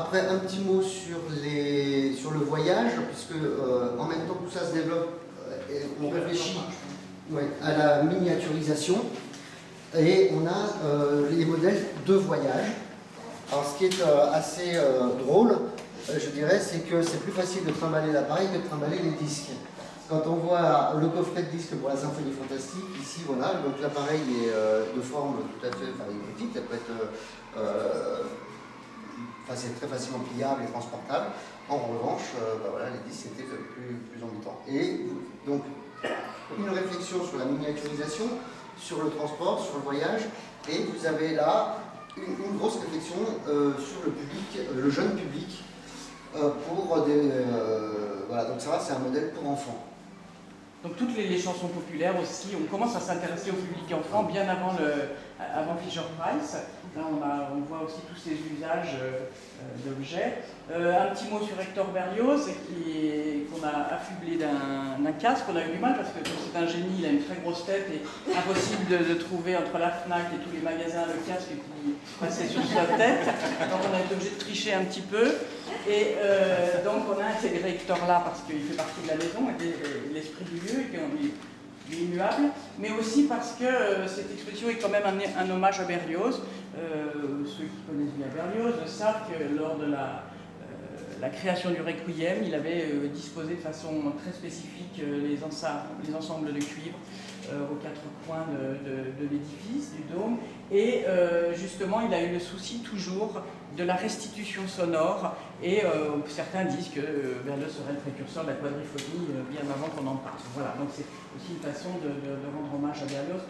Après, un petit mot sur le voyage, puisque en même temps que tout ça se développe, on réfléchit à la miniaturisation et on a les modèles de voyage. Alors ce qui est assez drôle, je dirais, c'est que c'est plus facile de trimballer l'appareil que de trimballer les disques. Quand on voit le coffret de disques pour la Symphonie Fantastique, ici, voilà, donc l'appareil est de forme tout à fait, enfin, il est petite, elle peut être... c'est très facilement pliable et transportable. En revanche, voilà, les disques étaient plus embêtants. Et donc, une réflexion sur la miniaturisation, sur le transport, sur le voyage, et vous avez là une grosse réflexion sur le public, le jeune public, pour des... voilà, donc ça, c'est un modèle pour enfants. Donc toutes les chansons populaires aussi, on commence à s'intéresser au public enfant bien avant Fisher-Price. Là on voit aussi tous ces usages d'objets. Un petit mot sur Hector Berlioz, qu'on a affublé d'un casque. On a eu du mal parce que c'est un génie, il a une très grosse tête et impossible de trouver entre la FNAC et tous les magasins le casque qui passait sur sa tête. Donc on a été obligé de tricher un petit peu. Et donc on a intégré Hector là parce qu'il fait partie de la maison et l'esprit du lieu et qu'il est immuable, mais aussi parce que cette exposition est quand même un hommage à Berlioz. Ceux qui connaissent bien Berlioz savent que lors de la création du Requiem, il avait disposé de façon très spécifique les ensembles de cuivre aux quatre coins de l'édifice, du dôme, et justement il a eu le souci toujours de la restitution sonore, et certains disent que Berlioz serait le précurseur de la quadriphonie bien avant qu'on en parle. Voilà, donc c'est aussi une façon de rendre hommage à Berlioz.